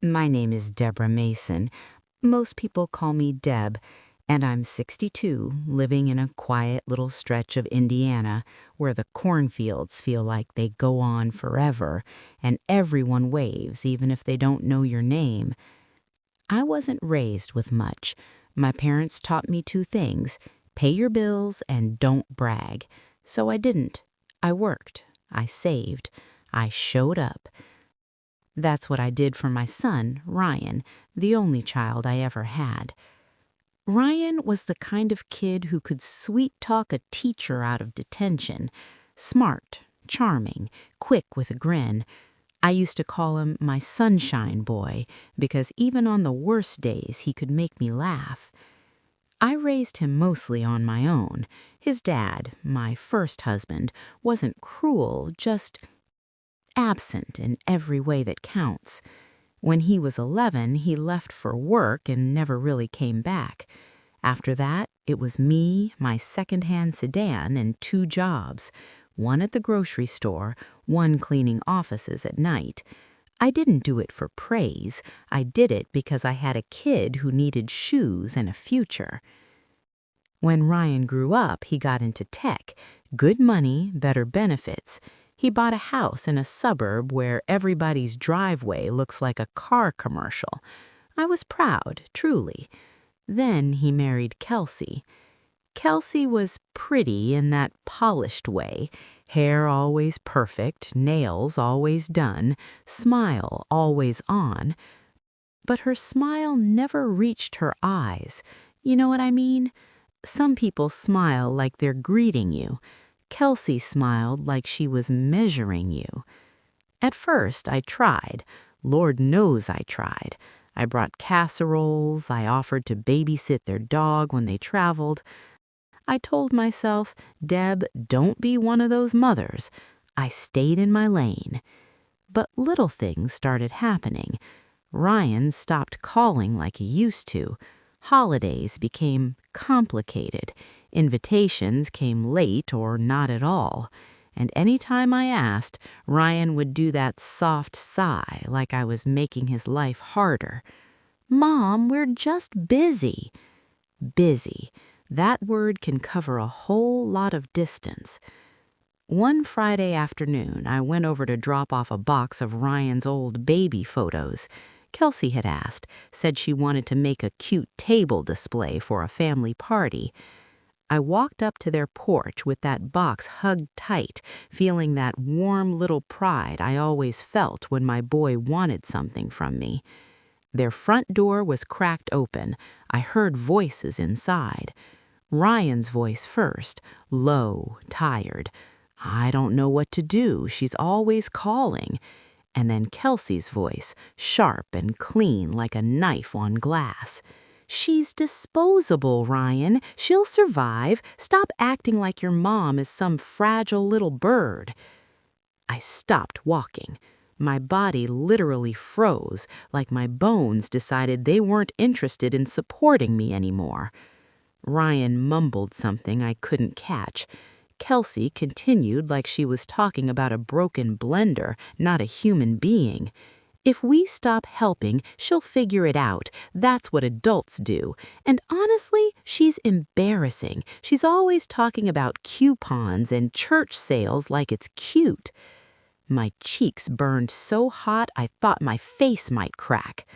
My name is Deborah Mason. Most people call me Deb, and I'm 62, living in a quiet little stretch of Indiana where the cornfields feel like they go on forever, and everyone waves even if they don't know your name. I wasn't raised with much. My parents taught me two things: pay your bills and don't brag. So I didn't. I worked. I saved. I showed up. That's what I did for my son, Ryan, the only child I ever had. Ryan was the kind of kid who could sweet-talk a teacher out of detention. Smart, charming, quick with a grin. I used to call him my sunshine boy because even on the worst days he could make me laugh. I raised him mostly on my own. His dad, my first husband, wasn't cruel, just absent in every way that counts. When he was 11, he left for work and never really came back. After that, it was me, my second-hand sedan, and two jobs, one at the grocery store, one cleaning offices at night. I didn't do it for praise. I did it because I had a kid who needed shoes and a future. When Ryan grew up, he got into tech. Good money, better benefits. He bought a house in a suburb where everybody's driveway looks like a car commercial. I was proud, truly. Then he married Kelsey. Kelsey was pretty in that polished way, hair always perfect, nails always done, smile always on. But her smile never reached her eyes. You know what I mean? Some people smile like they're greeting you. Kelsey smiled like she was measuring you. At first, I tried. Lord knows I tried. I brought casseroles. I offered to babysit their dog when they traveled. I told myself, Deb, don't be one of those mothers. I stayed in my lane. But little things started happening. Ryan stopped calling like he used to. Holidays became complicated. Invitations came late or not at all. And any time I asked, Ryan would do that soft sigh like I was making his life harder. Mom, we're just busy. Busy. That word can cover a whole lot of distance. One Friday afternoon, I went over to drop off a box of Ryan's old baby photos. Kelsey had asked, said she wanted to make a cute table display for a family party. I walked up to their porch with that box hugged tight, feeling that warm little pride I always felt when my boy wanted something from me. Their front door was cracked open. I heard voices inside. Ryan's voice first, low, tired. I don't know what to do. She's always calling. And then Kelsey's voice, sharp and clean like a knife on glass. She's disposable, Ryan. She'll survive. Stop acting like your mom is some fragile little bird. I stopped walking. My body literally froze, like my bones decided they weren't interested in supporting me anymore. Ryan mumbled something I couldn't catch. Kelsey continued like she was talking about a broken blender, not a human being. If we stop helping, she'll figure it out. That's what adults do. And honestly, she's embarrassing. She's always talking about coupons and church sales like it's cute. My cheeks burned so hot I thought my face might crack.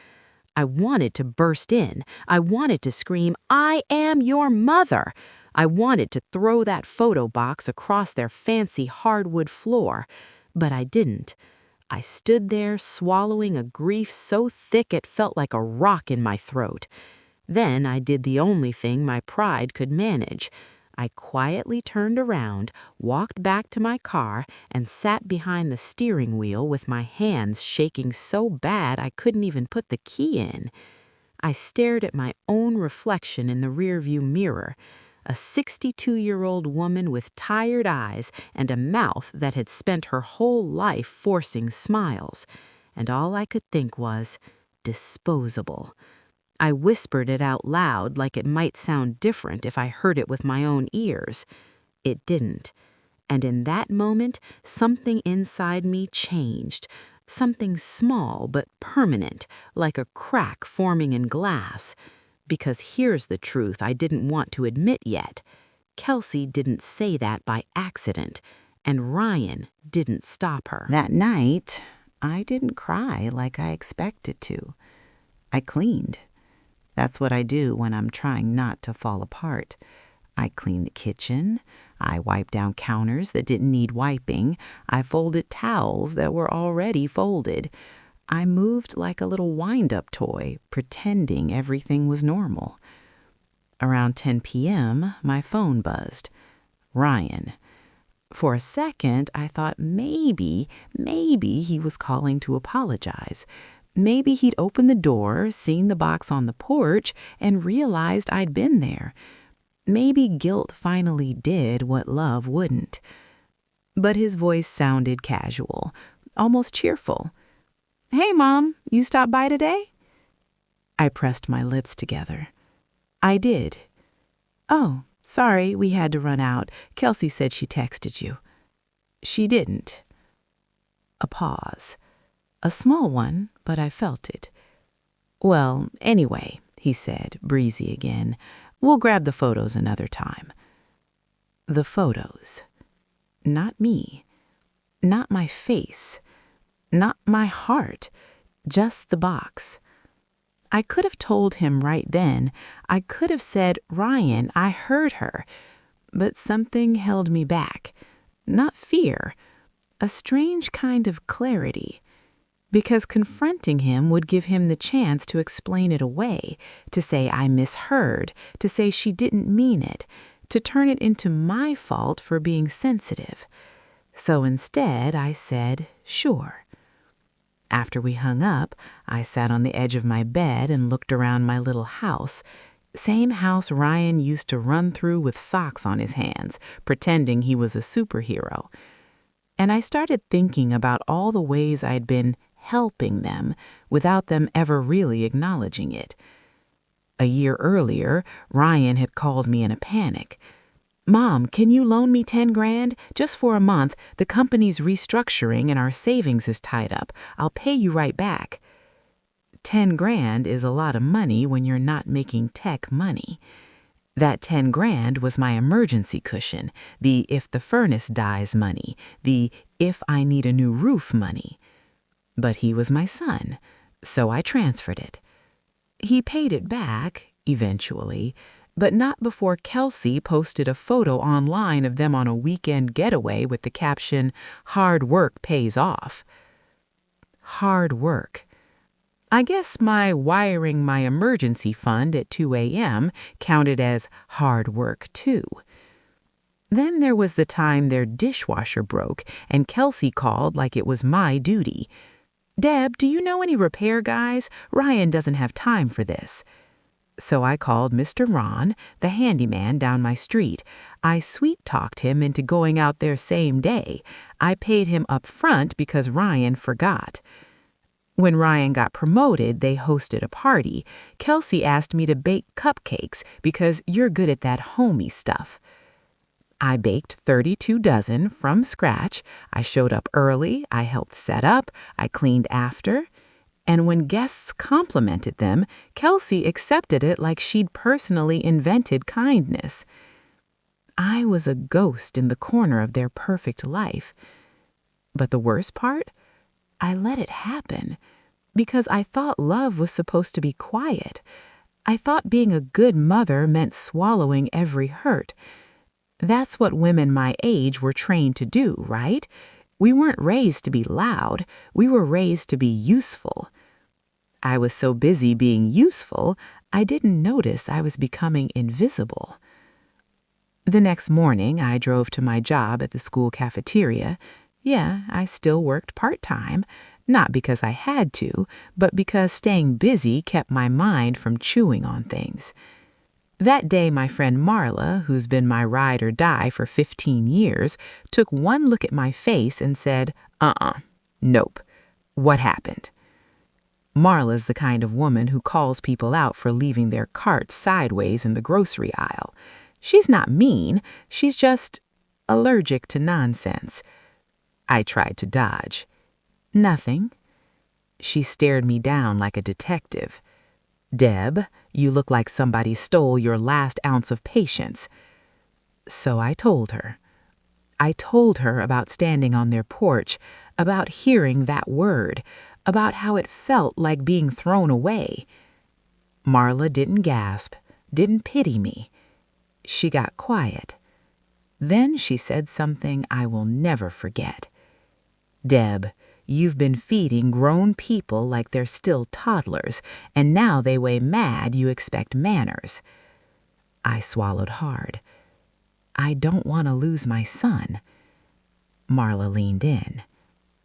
I wanted to burst in. I wanted to scream, I am your mother. I wanted to throw that photo box across their fancy hardwood floor, but I didn't. I stood there swallowing a grief so thick it felt like a rock in my throat. Then I did the only thing my pride could manage. I quietly turned around, walked back to my car, and sat behind the steering wheel with my hands shaking so bad I couldn't even put the key in. I stared at my own reflection in the rearview mirror. A 62-year-old woman with tired eyes and a mouth that had spent her whole life forcing smiles. And all I could think was, disposable. I whispered it out loud like it might sound different if I heard it with my own ears. It didn't. And in that moment, something inside me changed. Something small but permanent, like a crack forming in glass. Because here's the truth I didn't want to admit yet. Kelsey didn't say that by accident, and Ryan didn't stop her. That night, I didn't cry like I expected to. I cleaned. That's what I do when I'm trying not to fall apart. I cleaned the kitchen. I wiped down counters that didn't need wiping. I folded towels that were already folded. I moved like a little wind-up toy, pretending everything was normal. Around 10 p.m., my phone buzzed. Ryan. For a second, I thought maybe he was calling to apologize. Maybe he'd opened the door, seen the box on the porch, and realized I'd been there. Maybe guilt finally did what love wouldn't. But his voice sounded casual, almost cheerful. "Hey, Mom, you stopped by today?" I pressed my lips together. I did. "Oh, sorry, we had to run out. Kelsey said she texted you." "She didn't." A pause. A small one, but I felt it. "Well, anyway," he said, breezy again, "we'll grab the photos another time." The photos. Not me. Not my face. Not my heart. Just the box. I could have told him right then. I could have said, "Ryan, I heard her." But something held me back. Not fear. A strange kind of clarity. Because confronting him would give him the chance to explain it away, to say I misheard, to say she didn't mean it, to turn it into my fault for being sensitive. So instead, I said, "Sure." After we hung up, I sat on the edge of my bed and looked around my little house. Same house Ryan used to run through with socks on his hands, pretending he was a superhero. And I started thinking about all the ways I'd been helping them without them ever really acknowledging it. A year earlier, Ryan had called me in a panic. "Mom, can you loan me 10 grand? Just for a month. The company's restructuring and our savings is tied up. I'll pay you right back." 10 grand is a lot of money when you're not making tech money. That 10 grand was my emergency cushion, the if the furnace dies money, the if I need a new roof money. But he was my son, so I transferred it. He paid it back, eventually, but not before Kelsey posted a photo online of them on a weekend getaway with the caption, "Hard work pays off." Hard work. I guess my wiring my emergency fund at 2 a.m. counted as hard work, too. Then there was the time their dishwasher broke and Kelsey called like it was my duty. "Deb, do you know any repair guys? Ryan doesn't have time for this." So I called Mr. Ron, the handyman down my street. I sweet-talked him into going out there same day. I paid him up front because Ryan forgot. When Ryan got promoted, they hosted a party. Kelsey asked me to bake cupcakes because you're good at that homey stuff. I baked 32 dozen from scratch. I showed up early. I helped set up. I cleaned after. And when guests complimented them, Kelsey accepted it like she'd personally invented kindness. I was a ghost in the corner of their perfect life. But the worst part? I let it happen because I thought love was supposed to be quiet. I thought being a good mother meant swallowing every hurt. That's what women my age were trained to do, right? We weren't raised to be loud. We were raised to be useful. I was so busy being useful, I didn't notice I was becoming invisible. The next morning, I drove to my job at the school cafeteria. Yeah, I still worked part-time, not because I had to, but because staying busy kept my mind from chewing on things. That day, my friend Marla, who's been my ride or die for 15 years, took one look at my face and said, nope. What happened? Marla's the kind of woman who calls people out for leaving their carts sideways in the grocery aisle. She's not mean, she's just allergic to nonsense. I tried to dodge. Nothing, She stared me down like a detective. "Deb, you look like somebody stole your last ounce of patience." So I told her. I told her about standing on their porch, about hearing that word, about how it felt like being thrown away. Marla didn't gasp, didn't pity me. She got quiet. Then she said something I will never forget. "Deb, you've been feeding grown people like they're still toddlers, and now they weigh mad you expect manners." I swallowed hard. I don't want to lose my son. Marla leaned in.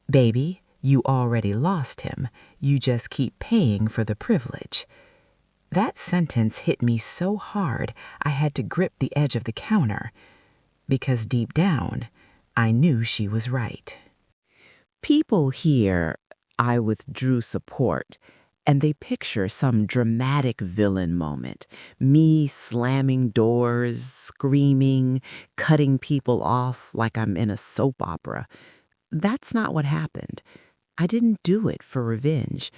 "Baby, you already lost him. You just keep paying for the privilege." That sentence hit me so hard I had to grip the edge of the counter, because deep down, I knew she was right. People hear "I withdrew support" and they picture some dramatic villain moment, me slamming doors, screaming, cutting people off like I'm in a soap opera. That's not what happened. I didn't do it for revenge.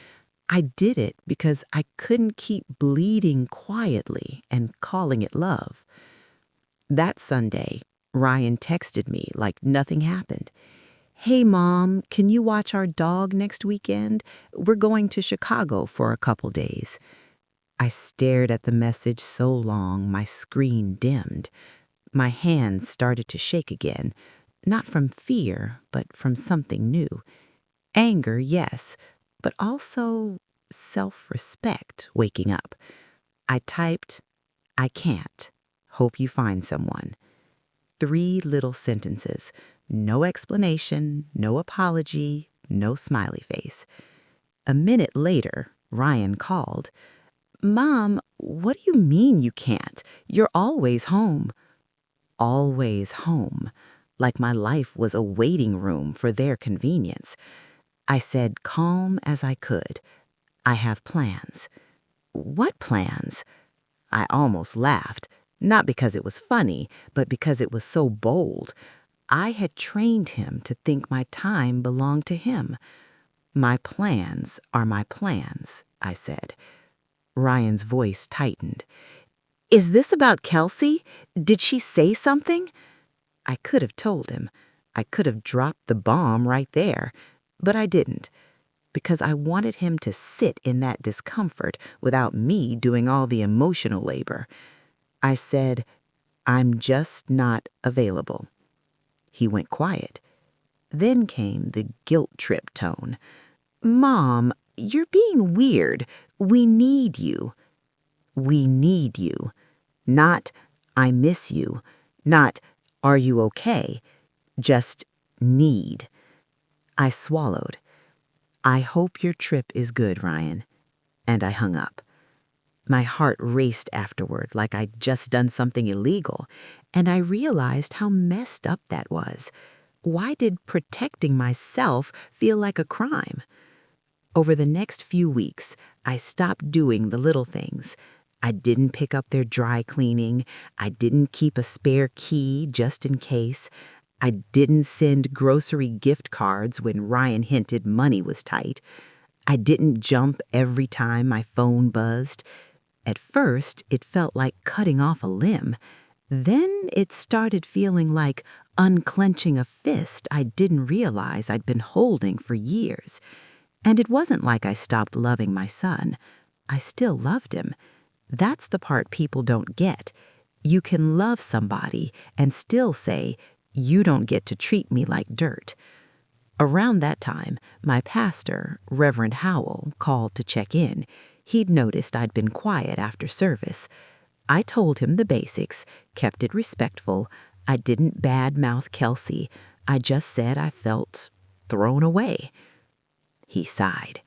I did it because I couldn't keep bleeding quietly and calling it love. That Sunday, Ryan texted me like nothing happened. "Hey, Mom, can you watch our dog next weekend? We're going to Chicago for a couple days." I stared at the message so long my screen dimmed. My hands started to shake again, not from fear, but from something new. Anger, yes, but also self-respect waking up. I typed, "I can't. Hope you find someone." 3 little sentences. No explanation, no apology, no smiley face. A minute later, Ryan called. "Mom, what do you mean you can't? You're always home." Always home. Like my life was a waiting room for their convenience. I said calm as I could. "I have plans." "What plans?" I almost laughed, not because it was funny, but because it was so bold. I had trained him to think my time belonged to him. "My plans are my plans," I said. Ryan's voice tightened. "Is this about Kelsey? Did she say something?" I could have told him. I could have dropped the bomb right there, but I didn't, because I wanted him to sit in that discomfort without me doing all the emotional labor. I said, "I'm just not available." He went quiet. Then came the guilt trip tone. "Mom, you're being weird. We need you." We need you. Not, "I miss you." Not, "Are you okay?" Just need. I swallowed. "I hope your trip is good, Ryan." And I hung up. My heart raced afterward like I'd just done something illegal, and I realized how messed up that was. Why did protecting myself feel like a crime? Over the next few weeks, I stopped doing the little things. I didn't pick up their dry cleaning. I didn't keep a spare key just in case. I didn't send grocery gift cards when Ryan hinted money was tight. I didn't jump every time my phone buzzed. At first, it felt like cutting off a limb. Then it started feeling like unclenching a fist I didn't realize I'd been holding for years. And it wasn't like I stopped loving my son. I still loved him. That's the part people don't get. You can love somebody and still say, "You don't get to treat me like dirt." Around that time, my pastor, Reverend Howell, called to check in. He'd noticed I'd been quiet after service. I told him the basics, kept it respectful. I didn't badmouth Kelsey. I just said I felt thrown away. He sighed.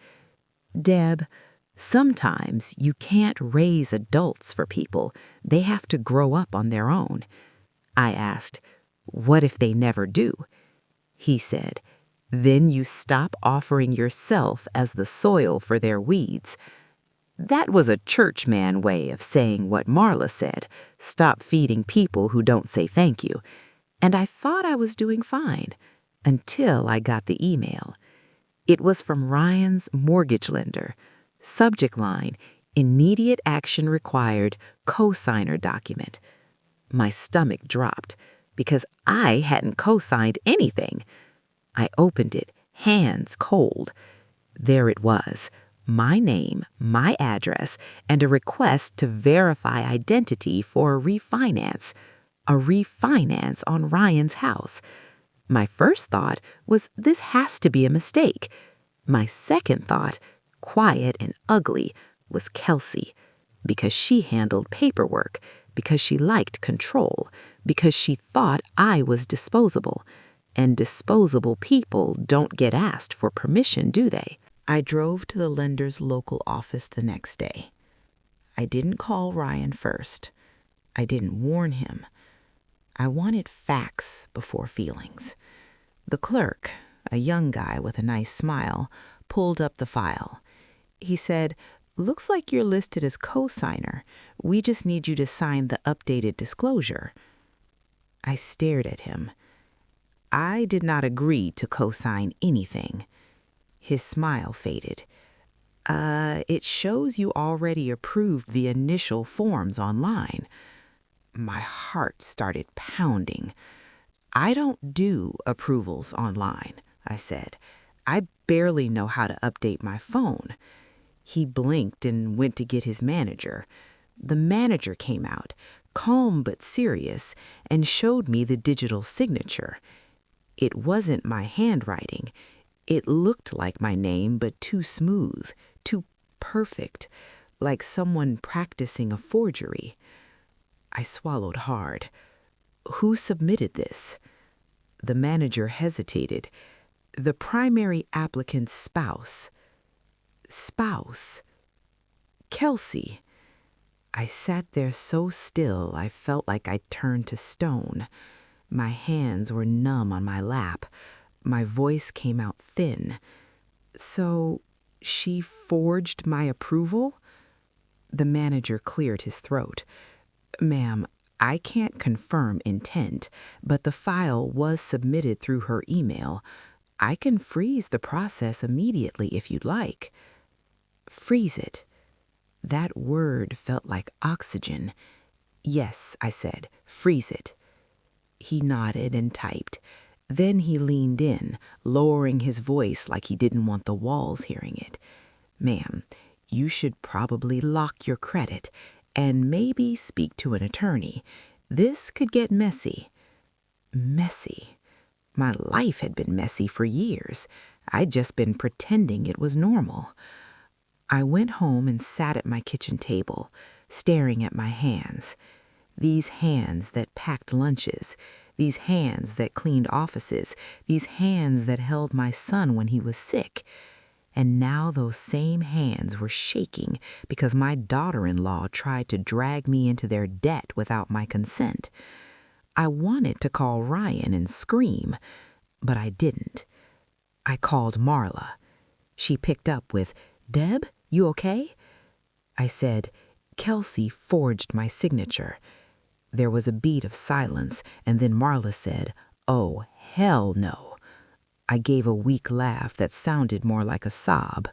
"Deb, sometimes you can't raise adults for people. They have to grow up on their own." I asked, "What if they never do?" He said, "Then you stop offering yourself as the soil for their weeds." That was a churchman way of saying what Marla said, "Stop feeding people who don't say thank you." And I thought I was doing fine, until I got the email. It was from Ryan's mortgage lender. Subject line, immediate action required, cosigner document. My stomach dropped because I hadn't co-signed anything. I opened it, hands cold. There it was, my name, my address, and a request to verify identity for a refinance. A refinance on Ryan's house. My first thought was this has to be a mistake. My second thought, quiet and ugly, was Kelsey, because she handled paperwork, because she liked control, because she thought I was disposable. And disposable people don't get asked for permission, do they? I drove to the lender's local office the next day. I didn't call Ryan first. I didn't warn him. I wanted facts before feelings. The clerk, a young guy with a nice smile, pulled up the file. He said, "Looks like you're listed as co-signer. We just need you to sign the updated disclosure." I stared at him. I did not agree to co-sign anything. His smile faded. It shows you already approved the initial forms online." My heart started pounding. "I don't do approvals online," I said. "I barely know how to update my phone." He blinked and went to get his manager. The manager came out, calm but serious, and showed me the digital signature. It wasn't my handwriting. It looked like my name, but too smooth, too perfect, like someone practicing a forgery. I swallowed hard. "Who submitted this?" The manager hesitated. "The primary applicant's spouse." Spouse? Kelsey. I sat there so still I felt like I turned to stone. My hands were numb on my lap. My voice came out thin. "So she forged my approval?" The manager cleared his throat. "Ma'am, I can't confirm intent, but the file was submitted through her email. I can freeze the process immediately if you'd like." Freeze it. That word felt like oxygen. "Yes," I said, "freeze it." He nodded and typed. Then he leaned in, lowering his voice like he didn't want the walls hearing it. "Ma'am, you should probably lock your credit and maybe speak to an attorney. This could get messy." Messy. My life had been messy for years. I'd just been pretending it was normal. I went home and sat at my kitchen table, staring at my hands. These hands that packed lunches, these hands that cleaned offices, these hands that held my son when he was sick. And now those same hands were shaking because my daughter-in-law tried to drag me into their debt without my consent. I wanted to call Ryan and scream, but I didn't. I called Marla. She picked up with, "Deb, you okay?" I said, "Kelsey forged my signature." There was a beat of silence, and then Marla said, "Oh, hell no." I gave a weak laugh that sounded more like a sob.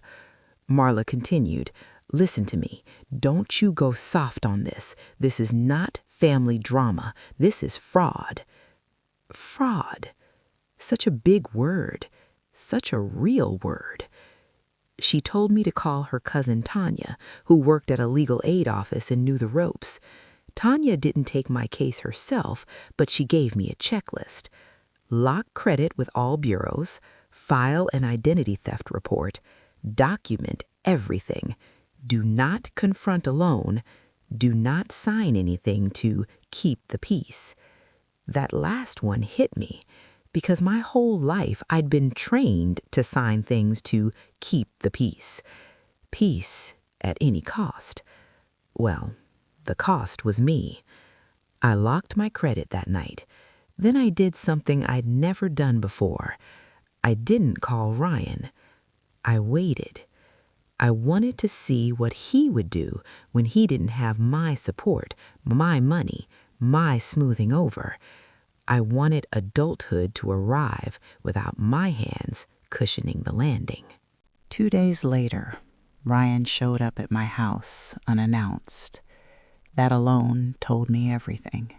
Marla continued, "Listen to me. Don't you go soft on this. This is not family drama. This is fraud." Fraud. Such a big word. Such a real word. She told me to call her cousin Tanya, who worked at a legal aid office and knew the ropes. Tanya didn't take my case herself, but she gave me a checklist. Lock credit with all bureaus, file an identity theft report, document everything, do not confront alone, do not sign anything to keep the peace. That last one hit me because my whole life I'd been trained to sign things to keep the peace. Peace at any cost. Well, the cost was me. I locked my credit that night. Then I did something I'd never done before. I didn't call Ryan. I waited. I wanted to see what he would do when he didn't have my support, my money, my smoothing over. I wanted adulthood to arrive without my hands cushioning the landing. 2 days later, Ryan showed up at my house unannounced. That alone told me everything.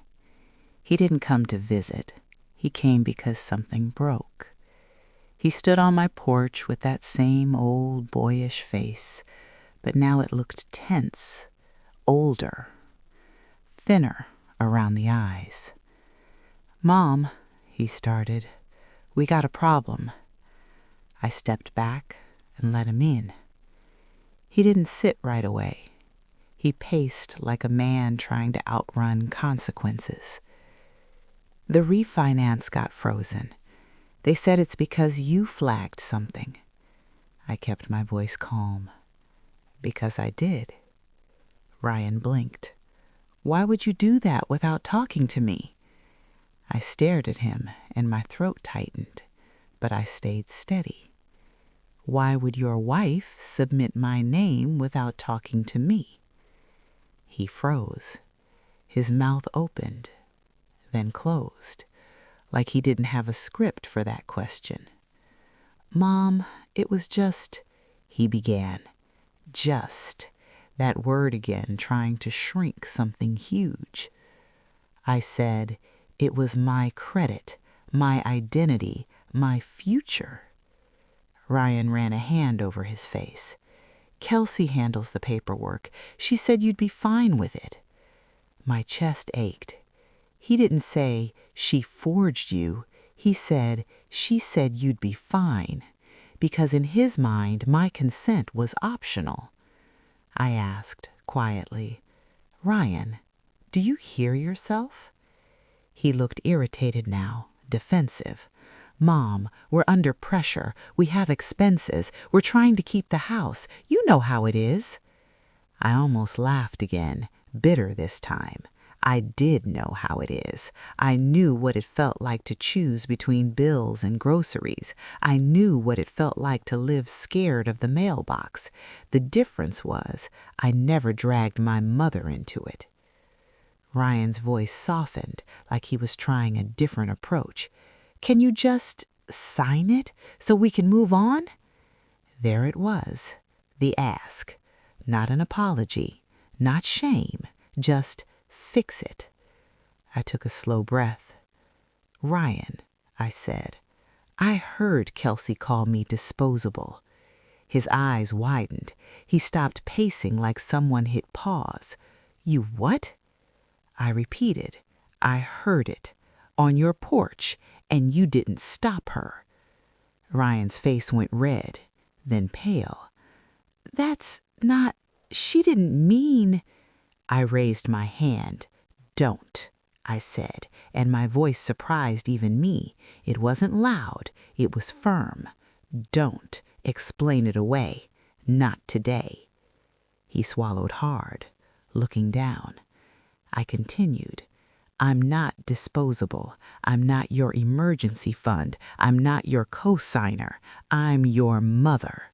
He didn't come to visit. He came because something broke. He stood on my porch with that same old boyish face, but now it looked tense, older, thinner around the eyes. "Mom," he started, "we got a problem." I stepped back and let him in. He didn't sit right away. He paced like a man trying to outrun consequences. "The refinance got frozen. They said it's because you flagged something." I kept my voice calm. "Because I did." Ryan blinked. "Why would you do that without talking to me?" I stared at him and my throat tightened, but I stayed steady. "Why would your wife submit my name without talking to me?" He froze. His mouth opened, then closed, like he didn't have a script for that question. "Mom, it was just," he began. Just. That word again, trying to shrink something huge. I said, "It was my credit, my identity, my future." Ryan ran a hand over his face. "Kelsey handles the paperwork. She said you'd be fine with it." My chest ached. He didn't say, "She forged you." He said, "She said you'd be fine," because in his mind, my consent was optional. I asked, quietly, "Ryan, do you hear yourself?" He looked irritated now, defensive. "Mom, we're under pressure. We have expenses. We're trying to keep the house. You know how it is." I almost laughed again, bitter this time. I did know how it is. I knew what it felt like to choose between bills and groceries. I knew what it felt like to live scared of the mailbox. The difference was I never dragged my mother into it. Ryan's voice softened, like he was trying a different approach. "Can you just sign it so we can move on?" There it was, the ask. Not an apology, not shame, just fix it. I took a slow breath. "Ryan," I said, "I heard Kelsey call me disposable." His eyes widened. He stopped pacing like someone hit pause. "You what?" I repeated. "I heard it. On your porch, and you didn't stop her." Ryan's face went red, then pale. "That's not... She didn't mean..." I raised my hand. "Don't," I said, and my voice surprised even me. It wasn't loud. It was firm. "Don't explain it away. Not today." He swallowed hard, looking down. I continued. "I'm not disposable. I'm not your emergency fund. I'm not your co-signer. I'm your mother."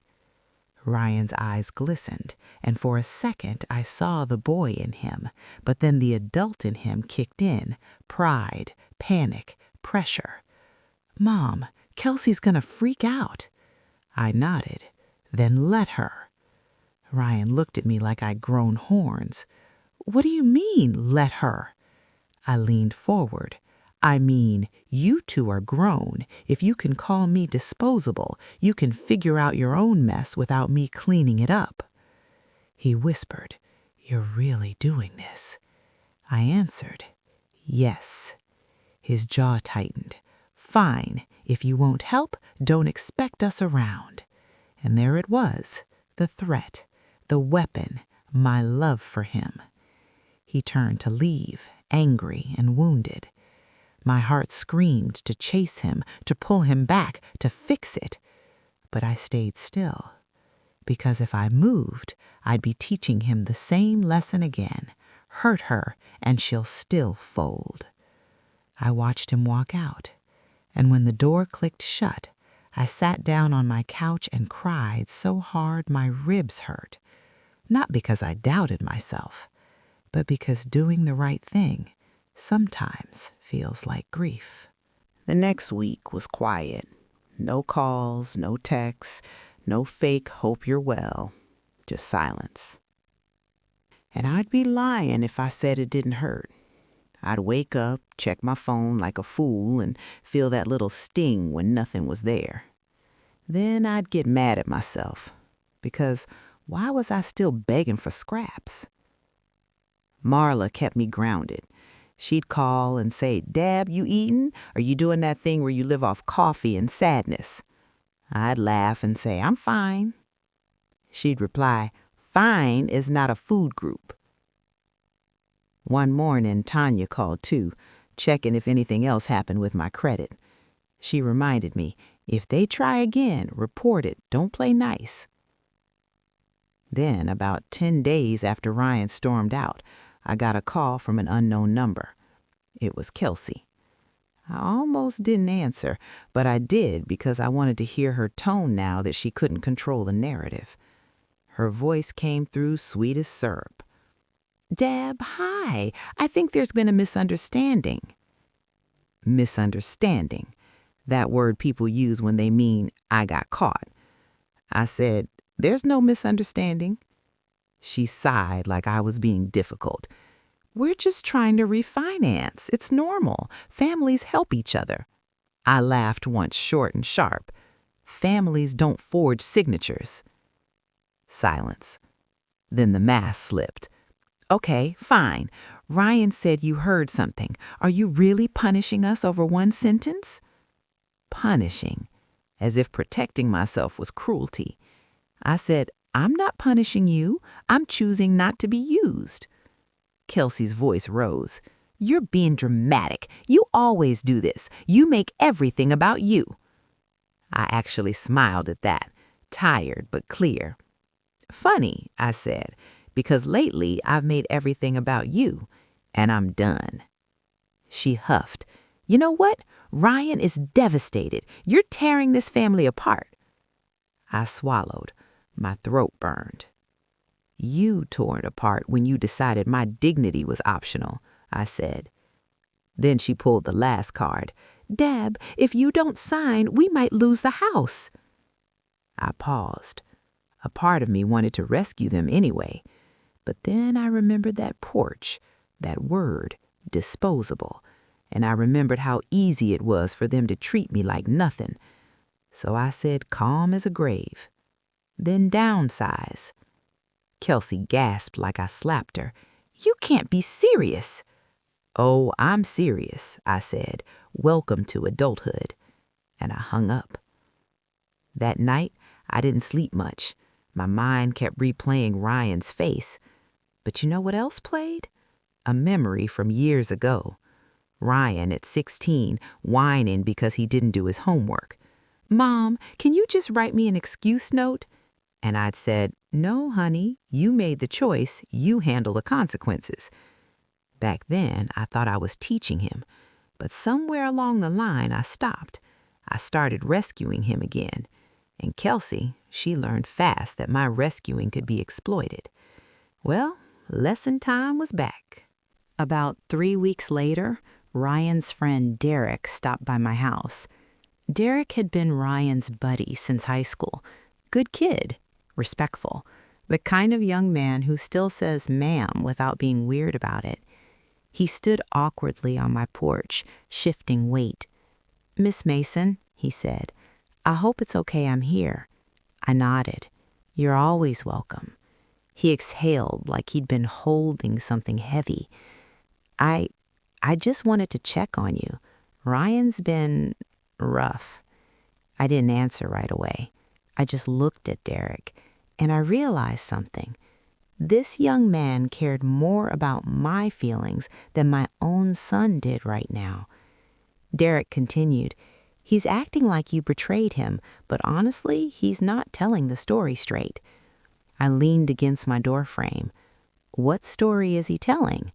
Ryan's eyes glistened, and for a second I saw the boy in him, but then the adult in him kicked in, pride, panic, pressure. "Mom, Kelsey's gonna freak out." I nodded. "Then let her." Ryan looked at me like I'd grown horns. "What do you mean, let her?" I leaned forward. "I mean, you two are grown. If you can call me disposable, you can figure out your own mess without me cleaning it up." He whispered, "You're really doing this?" I answered, "Yes." His jaw tightened. "Fine. If you won't help, don't expect us around." And there it was, the threat, the weapon, my love for him. He turned to leave, angry and wounded. My heart screamed to chase him, to pull him back, to fix it. But I stayed still, because if I moved, I'd be teaching him the same lesson again. Hurt her, and she'll still fold. I watched him walk out, and when the door clicked shut, I sat down on my couch and cried so hard my ribs hurt. Not because I doubted myself, but because doing the right thing sometimes feels like grief. The next week was quiet. No calls, no texts, no fake hope you're well, just silence. And I'd be lying if I said it didn't hurt. I'd wake up, check my phone like a fool, and feel that little sting when nothing was there. Then I'd get mad at myself, because why was I still begging for scraps? Marla kept me grounded. She'd call and say, "Dab, you eatin'? Are you doing that thing where you live off coffee and sadness?" I'd laugh and say, "I'm fine." She'd reply, "Fine is not a food group." One morning, Tanya called too, checking if anything else happened with my credit. She reminded me, if they try again, report it, don't play nice. Then, about 10 days after Ryan stormed out, I got a call from an unknown number. It was Kelsey. I almost didn't answer, but I did because I wanted to hear her tone now that she couldn't control the narrative. Her voice came through sweet as syrup. "Deb, hi. I think there's been a misunderstanding." Misunderstanding. That word people use when they mean I got caught. I said, "There's no misunderstanding." She sighed like I was being difficult. "We're just trying to refinance. It's normal. Families help each other." I laughed once short and sharp. "Families don't forge signatures." Silence. Then the mask slipped. "Okay, fine. Ryan said you heard something. Are you really punishing us over one sentence?" Punishing, as if protecting myself was cruelty. I said, "I'm not punishing you. I'm choosing not to be used." Kelsey's voice rose. "You're being dramatic. You always do this. You make everything about you." I actually smiled at that, tired but clear. "Funny," I said, "because lately I've made everything about you, and I'm done." She huffed. "You know what? Ryan is devastated. You're tearing this family apart." I swallowed. My throat burned. "You tore it apart when you decided my dignity was optional," I said. Then she pulled the last card. "Deb, if you don't sign, we might lose the house." I paused. A part of me wanted to rescue them anyway. But then I remembered that porch, that word, disposable, and I remembered how easy it was for them to treat me like nothing. So I said, calm as a grave, "Then downsize." Kelsey gasped like I slapped her. "You can't be serious." "Oh, I'm serious," I said. "Welcome to adulthood." And I hung up. That night, I didn't sleep much. My mind kept replaying Ryan's face. But you know what else played? A memory from years ago. Ryan at 16, whining because he didn't do his homework. "Mom, can you just write me an excuse note?" And I'd said, "No, honey, you made the choice. You handle the consequences." Back then, I thought I was teaching him. But somewhere along the line, I stopped. I started rescuing him again. And Kelsey, she learned fast that my rescuing could be exploited. Well, lesson time was back. About 3 weeks later, Ryan's friend Derek stopped by my house. Derek had been Ryan's buddy since high school. Good kid, respectful, the kind of young man who still says ma'am without being weird about it. He stood awkwardly on my porch, shifting weight. "Miss Mason," he said, "I hope it's okay I'm here." I nodded. "You're always welcome." He exhaled like he'd been holding something heavy. I just wanted to check on you. Ryan's been rough." I didn't answer right away. I just looked at Derek, and I realized something. This young man cared more about my feelings than my own son did right now. Derek continued, "He's acting like you betrayed him, but honestly, he's not telling the story straight." I leaned against my doorframe. "What story is he telling?"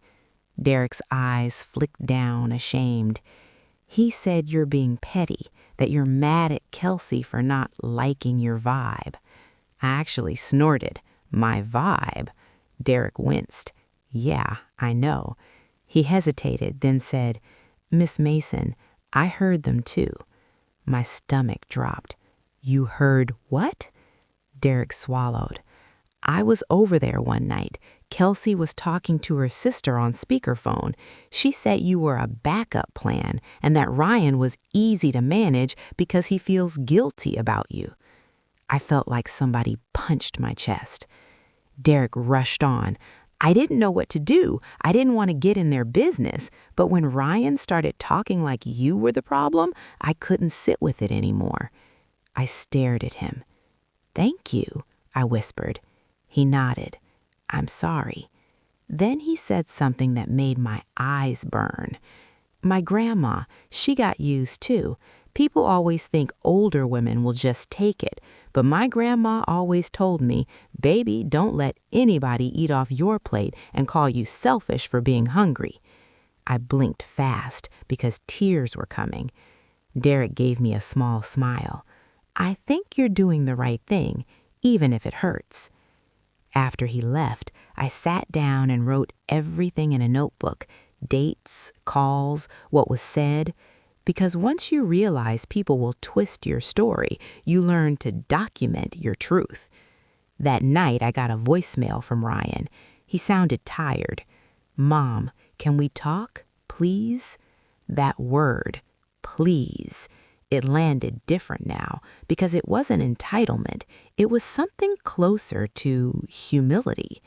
Derek's eyes flicked down, ashamed. "He said you're being petty, that you're mad at Kelsey for not liking your vibe." I actually snorted. "My vibe?" Derek winced. "Yeah, I know." He hesitated, then said, "Miss Mason, I heard them too. My stomach dropped. You heard what? Derek swallowed. I was over there one night. Kelsey was talking to her sister on speakerphone. She said you were a backup plan and that Ryan was easy to manage because he feels guilty about you. I felt like somebody punched my chest. Derek rushed on. I didn't know what to do. I didn't want to get in their business. But when Ryan started talking like you were the problem, I couldn't sit with it anymore. I stared at him. Thank you, I whispered. He nodded. I'm sorry. Then he said something that made my eyes burn. My grandma, she got used too. People always think older women will just take it, but my grandma always told me, baby, don't let anybody eat off your plate and call you selfish for being hungry. I blinked fast because tears were coming. Derek gave me a small smile. I think you're doing the right thing, even if it hurts. After he left, I sat down and wrote everything in a notebook, dates, calls, what was said. Because once you realize people will twist your story, you learn to document your truth. That night, I got a voicemail from Ryan. He sounded tired. Mom, can we talk, please? That word, please. It landed different now because it wasn't entitlement. It was something closer to humility.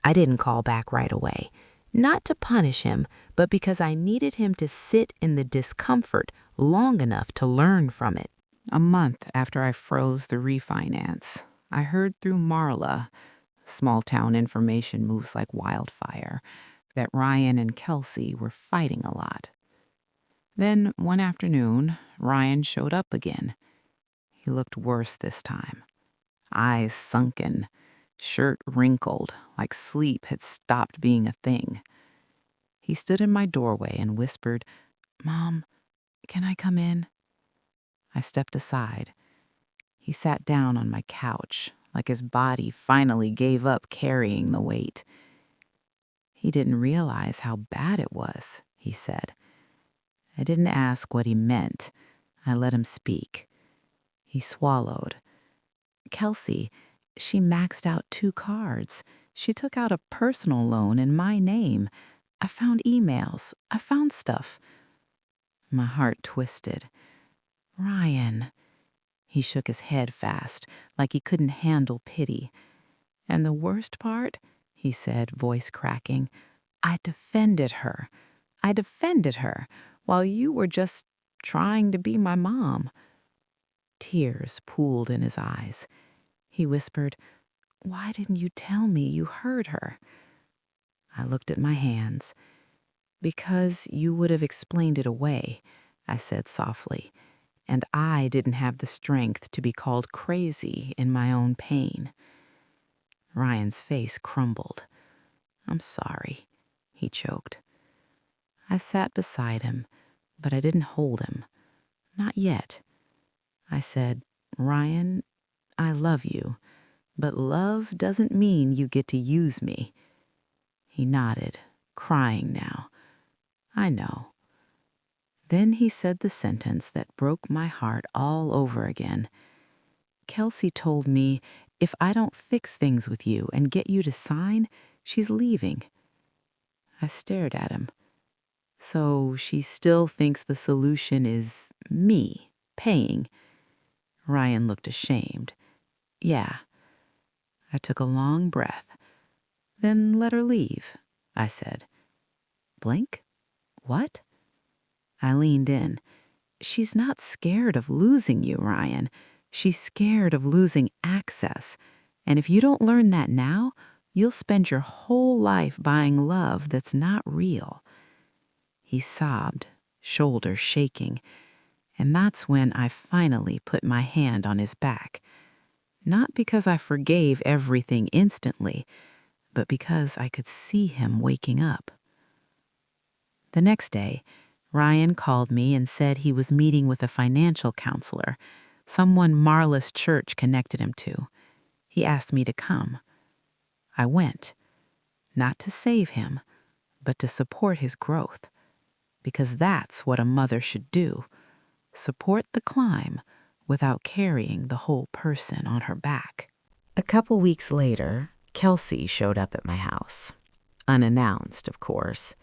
I didn't call back right away. Not to punish him, but because I needed him to sit in the discomfort long enough to learn from it. A month after I froze the refinance, I heard through Marla, small town information moves like wildfire, that Ryan and Kelsey were fighting a lot. Then one afternoon, Ryan showed up again. He looked worse this time. Eyes sunken, shirt wrinkled, like sleep had stopped being a thing. He stood in my doorway and whispered, Mom, can I come in? I stepped aside. He sat down on my couch, like his body finally gave up carrying the weight. He didn't realize how bad it was, he said. I didn't ask what he meant. I let him speak. He swallowed. Kelsey, she maxed out 2 cards. She took out a personal loan in my name. I found emails. I found stuff. My heart twisted. Ryan. He shook his head fast, like he couldn't handle pity. And the worst part, he said, voice cracking, I defended her. I defended her while you were just trying to be my mom. Tears pooled in his eyes. He whispered, Why didn't you tell me you heard her? I looked at my hands. Because you would have explained it away, I said softly, and I didn't have the strength to be called crazy in my own pain. Ryan's face crumbled. I'm sorry, he choked. I sat beside him, but I didn't hold him. Not yet. I said, Ryan, I love you, but love doesn't mean you get to use me. He nodded, crying now. I know. Then he said the sentence that broke my heart all over again. Kelsey told me if I don't fix things with you and get you to sign, she's leaving. I stared at him. So she still thinks the solution is me paying. Ryan looked ashamed. Yeah. I took a long breath. Then let her leave, I said. Blink? What? I leaned in. She's not scared of losing you, Ryan. She's scared of losing access. And if you don't learn that now, you'll spend your whole life buying love that's not real. He sobbed, shoulders shaking. And that's when I finally put my hand on his back. Not because I forgave everything instantly, but because I could see him waking up. The next day, Ryan called me and said he was meeting with a financial counselor, someone Marla's church connected him to. He asked me to come. I went, not to save him, but to support his growth, because that's what a mother should do. support the climb without carrying the whole person on her back. A couple weeks later, Kelsey showed up at my house. Unannounced, of course.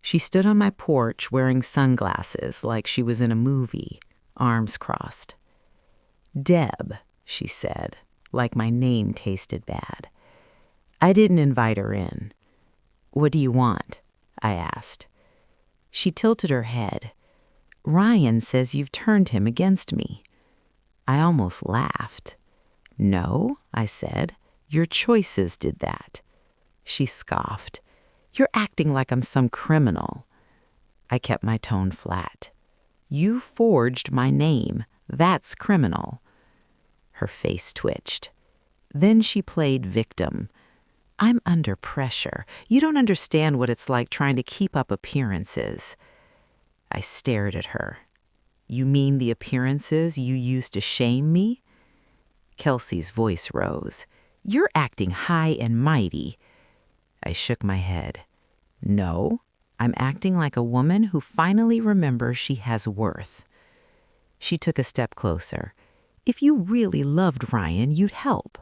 She stood on my porch wearing sunglasses like she was in a movie, arms crossed. "Deb," she said, like my name tasted bad. I didn't invite her in. "What do you want?" I asked. She tilted her head. "Ryan says you've turned him against me." I almost laughed. "No," I said. "Your choices did that." She scoffed. "You're acting like I'm some criminal." I kept my tone flat. "You forged my name. That's criminal." Her face twitched. Then she played victim. "I'm under pressure. You don't understand what it's like trying to keep up appearances." I stared at her. "You mean the appearances you used to shame me?" Kelsey's voice rose. "You're acting high and mighty." I shook my head. "No, I'm acting like a woman who finally remembers she has worth." She took a step closer. "If you really loved Ryan, you'd help."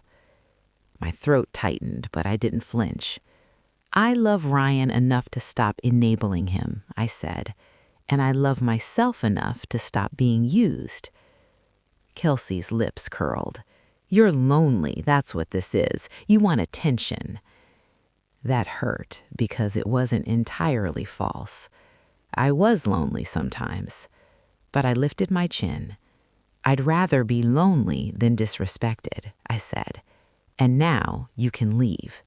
My throat tightened, but I didn't flinch. "I love Ryan enough to stop enabling him," I said, "and I love myself enough to stop being used." Kelsey's lips curled. "You're lonely, that's what this is. You want attention." That hurt because it wasn't entirely false. I was lonely sometimes, but I lifted my chin. "I'd rather be lonely than disrespected," I said. "And now you can leave."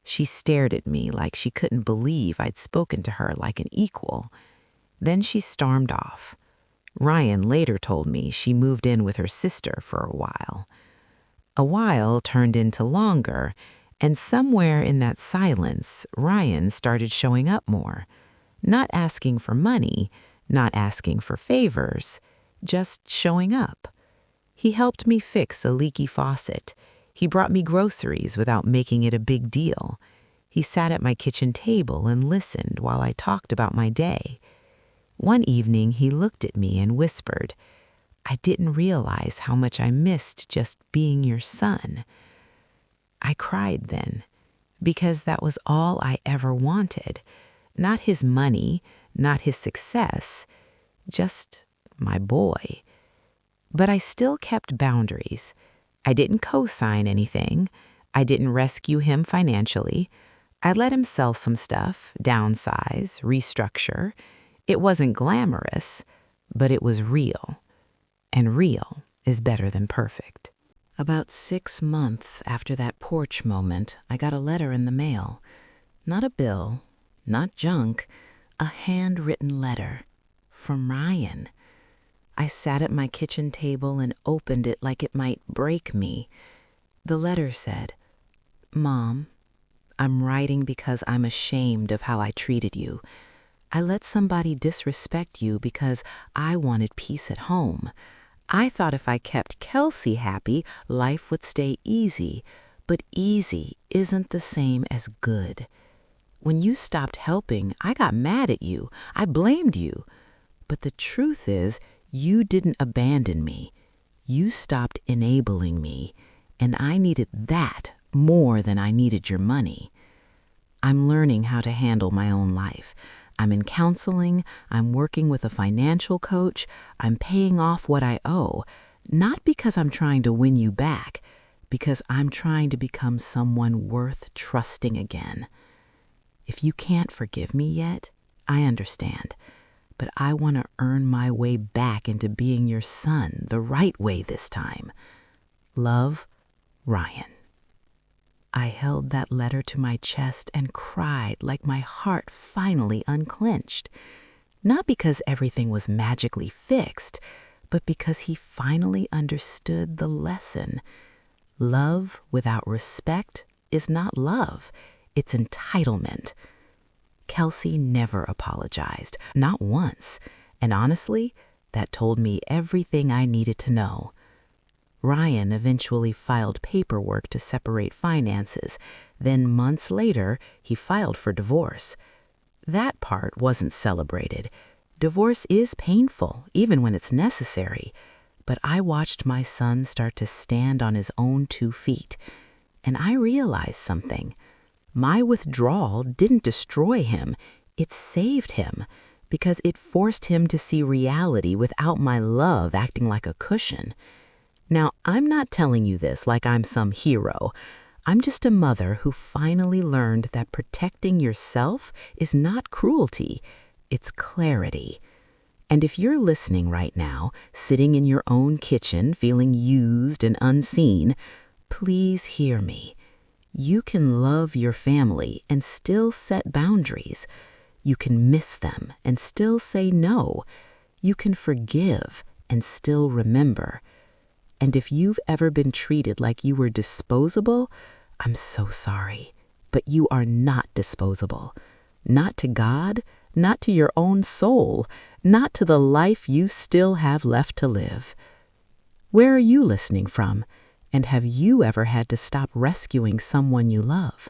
She stared at me like she couldn't believe I'd spoken to her like an equal. Then she stormed off. Ryan later told me she moved in with her sister for a while. A while turned into longer, and somewhere in that silence, Ryan started showing up more. Not asking for money, not asking for favors, just showing up. He helped me fix a leaky faucet. He brought me groceries without making it a big deal. He sat at my kitchen table and listened while I talked about my day. One evening, he looked at me and whispered, "I didn't realize how much I missed just being your son." I cried then, because that was all I ever wanted. Not his money, not his success, just my boy. But I still kept boundaries. I didn't co-sign anything. I didn't rescue him financially. I let him sell some stuff, downsize, restructure. It wasn't glamorous, but it was real. And real is better than perfect. About 6 months after that porch moment, I got a letter in the mail. Not a bill, not junk, a handwritten letter from Ryan. I sat at my kitchen table and opened it like it might break me. The letter said, "Mom, I'm writing because I'm ashamed of how I treated you. I let somebody disrespect you because I wanted peace at home. I thought if I kept Kelsey happy, life would stay easy, but easy isn't the same as good. When you stopped helping, I got mad at you. I blamed you. But the truth is, you didn't abandon me. You stopped enabling me, and I needed that more than I needed your money. I'm learning how to handle my own life. I'm in counseling, I'm working with a financial coach, I'm paying off what I owe, not because I'm trying to win you back, because I'm trying to become someone worth trusting again. If you can't forgive me yet, I understand, but I want to earn my way back into being your son the right way this time. Love, Ryan." I held that letter to my chest and cried like my heart finally unclenched. Not because everything was magically fixed, but because he finally understood the lesson. Love without respect is not love, it's entitlement. Kelsey never apologized, not once, and honestly, that told me everything I needed to know. Ryan eventually filed paperwork to separate finances. Then months later, he filed for divorce. That part wasn't celebrated. Divorce is painful, even when it's necessary. But I watched my son start to stand on his own 2 feet, and I realized something. My withdrawal didn't destroy him, it saved him, because it forced him to see reality without my love acting like a cushion. Now, I'm not telling you this like I'm some hero. I'm just a mother who finally learned that protecting yourself is not cruelty, it's clarity. And if you're listening right now, sitting in your own kitchen, feeling used and unseen, please hear me. You can love your family and still set boundaries. You can miss them and still say no. You can forgive and still remember. And if you've ever been treated like you were disposable, I'm so sorry. But you are not disposable. Not to God, not to your own soul, not to the life you still have left to live. Where are you listening from? And have you ever had to stop rescuing someone you love?